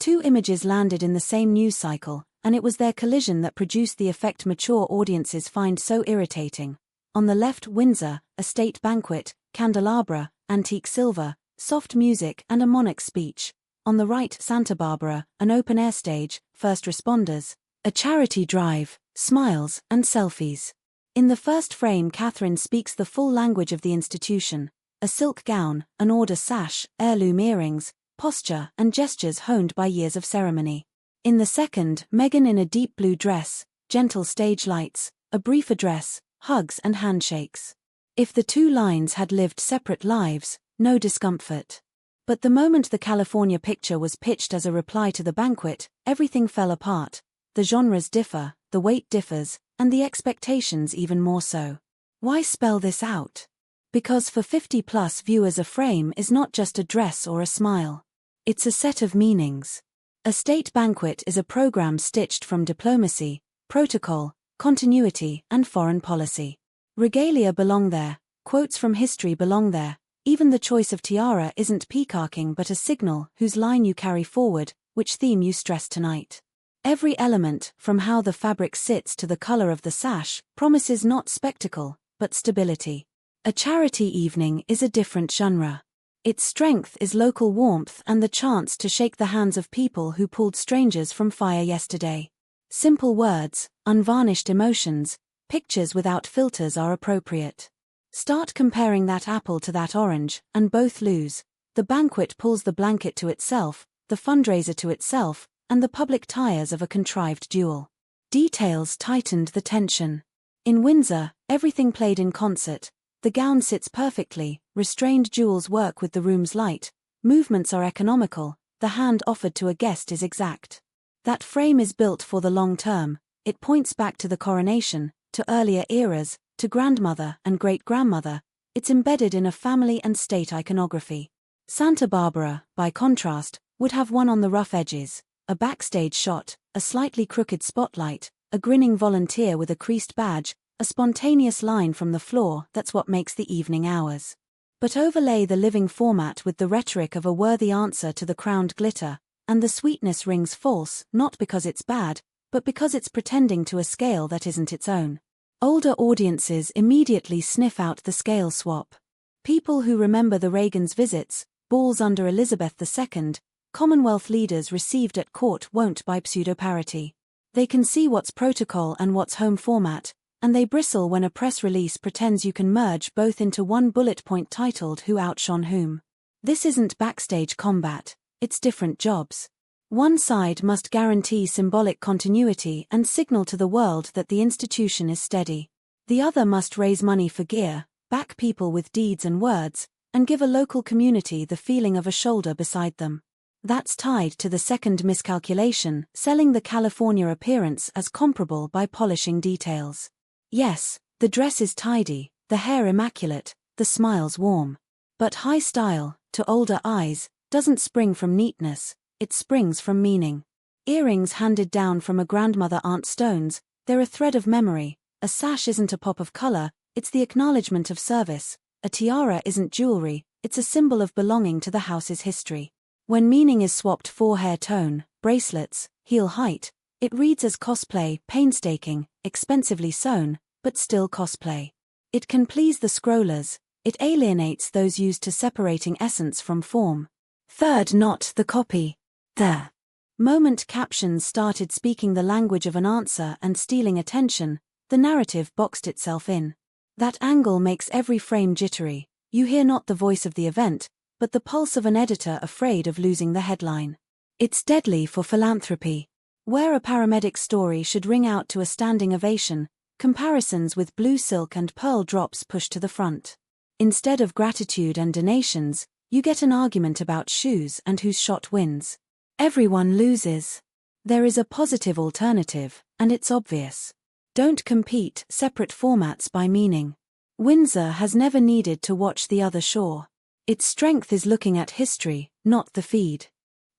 Two images landed in the same news cycle, and it was their collision that produced the effect mature audiences find so irritating. On the left, Windsor, a state banquet, candelabra, antique silver, soft music and a monarch's speech. On the right, Santa Barbara, an open-air stage, first responders, a charity drive, smiles, and selfies. In the first frame, Catherine speaks the full language of the institution: a silk gown, an order sash, heirloom earrings, posture and gestures honed by years of ceremony. In the second, Meghan in a deep blue dress, gentle stage lights, a brief address, hugs and handshakes. If the two lines had lived separate lives, no discomfort. But the moment the California picture was pitched as a reply to the banquet, everything fell apart. The genres differ, the weight differs, and the expectations even more so. Why spell this out? Because for 50-plus viewers, a frame is not just a dress or a smile. It's a set of meanings. A state banquet is a program stitched from diplomacy, protocol, continuity, and foreign policy. Regalia belong there, quotes from history belong there. Even the choice of tiara isn't peacocking but a signal whose line you carry forward, which theme you stress tonight. Every element, from how the fabric sits to the color of the sash, promises not spectacle, but stability. A charity evening is a different genre. Its strength is local warmth and the chance to shake the hands of people who pulled strangers from fire yesterday. Simple words, unvarnished emotions, pictures without filters are appropriate. Start comparing that apple to that orange, and both lose. The banquet pulls the blanket to itself, the fundraiser to itself, and the public tires of a contrived duel. Details tightened the tension. In Windsor, everything played in concert. The gown sits perfectly, restrained jewels work with the room's light, movements are economical, the hand offered to a guest is exact. That frame is built for the long term. It points back to the coronation, to earlier eras, to grandmother and great-grandmother. It's embedded in a family and state iconography. Santa Barbara, by contrast, would have one on the rough edges, a backstage shot, a slightly crooked spotlight, a grinning volunteer with a creased badge, a spontaneous line from the floor. That's what makes the evening hours. But overlay the living format with the rhetoric of a worthy answer to the crowned glitter, and the sweetness rings false, not because it's bad, but because it's pretending to a scale that isn't its own. Older audiences immediately sniff out the scale swap. People who remember the Reagans' visits, balls under Elizabeth II, Commonwealth leaders received at court won't buy pseudo-parity. They can see what's protocol and what's home format, and they bristle when a press release pretends you can merge both into one bullet point titled Who Outshone Whom. This isn't backstage combat, it's different jobs. One side must guarantee symbolic continuity and signal to the world that the institution is steady. The other must raise money for gear, back people with deeds and words, and give a local community the feeling of a shoulder beside them. That's tied to the second miscalculation, selling the California appearance as comparable by polishing details. Yes, the dress is tidy, the hair immaculate, the smiles warm. But high style, to older eyes, doesn't spring from neatness. It springs from meaning. Earrings handed down from a grandmother Aunt Stone's, they're a thread of memory. A sash isn't a pop of color, it's the acknowledgement of service. A tiara isn't jewelry, it's a symbol of belonging to the house's history. When meaning is swapped for hair tone, bracelets, heel height, it reads as cosplay, painstaking, expensively sewn, but still cosplay. It can please the scrollers, it alienates those used to separating essence from form. Third, not the copy. The moment captions started speaking the language of an answer and stealing attention, the narrative boxed itself in. That angle makes every frame jittery. You hear not the voice of the event, but the pulse of an editor afraid of losing the headline. It's deadly for philanthropy. Where a paramedic story should ring out to a standing ovation, comparisons with blue silk and pearl drops push to the front. Instead of gratitude and donations, you get an argument about shoes and whose shot wins. Everyone loses. There is a positive alternative, and it's obvious. Don't compete separate formats by meaning. Windsor has never needed to watch the other shore. Its strength is looking at history, not the feed.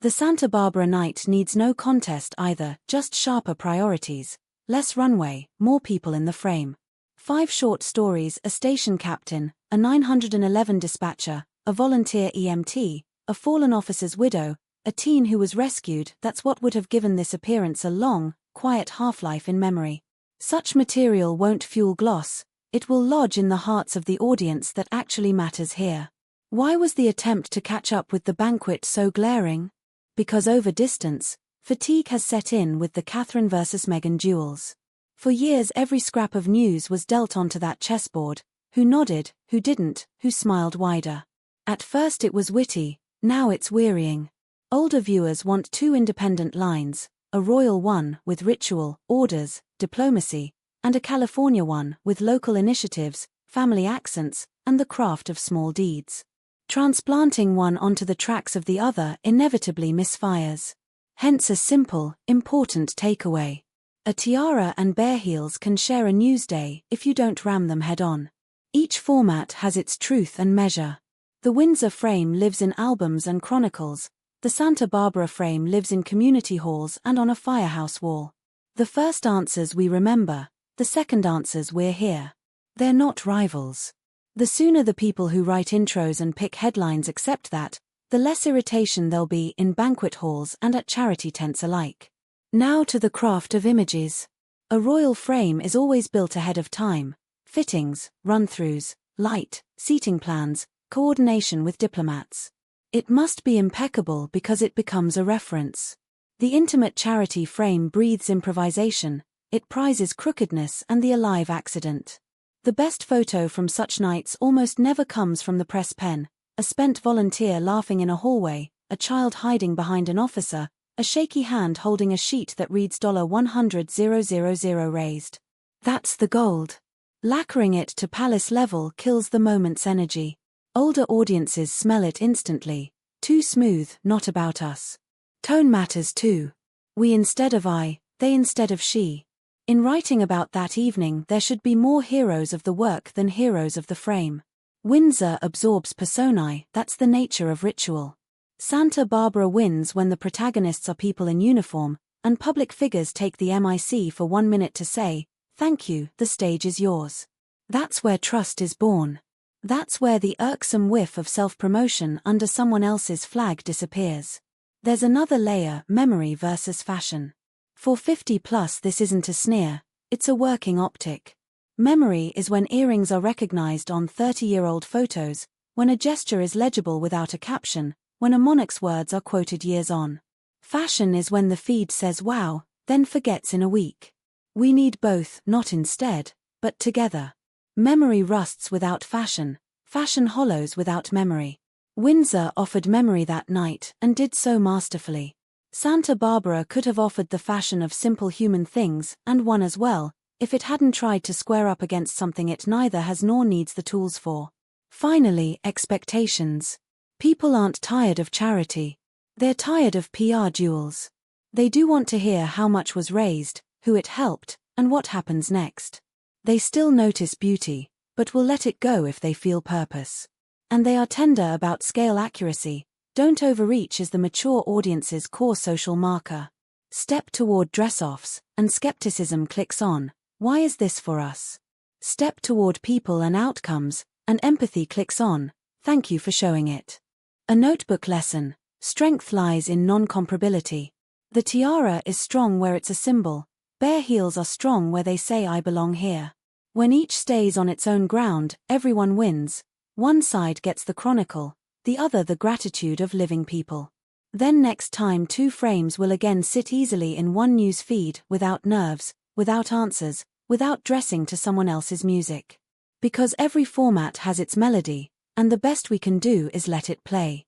The Santa Barbara night needs no contest either, just sharper priorities. Less runway, more people in the frame. 5 short stories: a station captain, a 911 dispatcher, a volunteer EMT, a fallen officer's widow, a teen who was rescued. That's what would have given this appearance a long, quiet half-life in memory. Such material won't fuel gloss, it will lodge in the hearts of the audience that actually matters here. Why was the attempt to catch up with the Banquet so glaring? Because over distance, fatigue has set in with the Catherine versus Meghan duels. For years every scrap of news was dealt onto that chessboard, who nodded, who didn't, who smiled wider. At first it was witty, now it's wearying. Older viewers want two independent lines, a royal one with ritual, orders, diplomacy, and a California one with local initiatives, family accents, and the craft of small deeds. Transplanting one onto the tracks of the other inevitably misfires. Hence a simple, important takeaway. A tiara and bare heels can share a news day if you don't ram them head-on. Each format has its truth and measure. The Windsor frame lives in albums and chronicles, the Santa Barbara frame lives in community halls and on a firehouse wall. The first answers we remember, the second answers we're here. They're not rivals. The sooner the people who write intros and pick headlines accept that, the less irritation there'll be in banquet halls and at charity tents alike. Now to the craft of images. A royal frame is always built ahead of time. Fittings, run-throughs, light, seating plans, coordination with diplomats. It must be impeccable because it becomes a reference. The intimate charity frame breathes improvisation, it prizes crookedness and the alive accident. The best photo from such nights almost never comes from the press pen, a spent volunteer laughing in a hallway, a child hiding behind an officer, a shaky hand holding a sheet that reads $100,000 raised. That's the gold. Lacquering it to palace level kills the moment's energy. Older audiences smell it instantly. Too smooth, not about us. Tone matters too. We instead of I, they instead of she. In writing about that evening there should be more heroes of the work than heroes of the frame. Windsor absorbs personae, that's the nature of ritual. Santa Barbara wins when the protagonists are people in uniform, and public figures take the mic for 1 minute to say, "Thank you, the stage is yours." That's where trust is born. That's where the irksome whiff of self-promotion under someone else's flag disappears. There's another layer, memory versus fashion. For 50+ this isn't a sneer, it's a working optic. Memory is when earrings are recognized on 30-year-old photos, when a gesture is legible without a caption, when a monarch's words are quoted years on. Fashion is when the feed says wow, then forgets in a week. We need both, not instead, but together. Memory rusts without fashion, fashion hollows without memory. Windsor offered memory that night, and did so masterfully. Santa Barbara could have offered the fashion of simple human things, and won as well, if it hadn't tried to square up against something it neither has nor needs the tools for. Finally, expectations. People aren't tired of charity. They're tired of PR duels. They do want to hear how much was raised, who it helped, and what happens next. They still notice beauty, but will let it go if they feel purpose. And they are tender about scale accuracy. Don't overreach is the mature audience's core social marker. Step toward dress-offs, and skepticism clicks on. Why is this for us? Step toward people and outcomes, and empathy clicks on. Thank you for showing it. A notebook lesson. Strength lies in non-comparability. The tiara is strong where it's a symbol. Bare heels are strong where they say I belong here. When each stays on its own ground, everyone wins. One side gets the chronicle, the other the gratitude of living people. Then next time two frames will again sit easily in one news feed, without nerves, without answers, without dressing to someone else's music. Because every format has its melody, and the best we can do is let it play.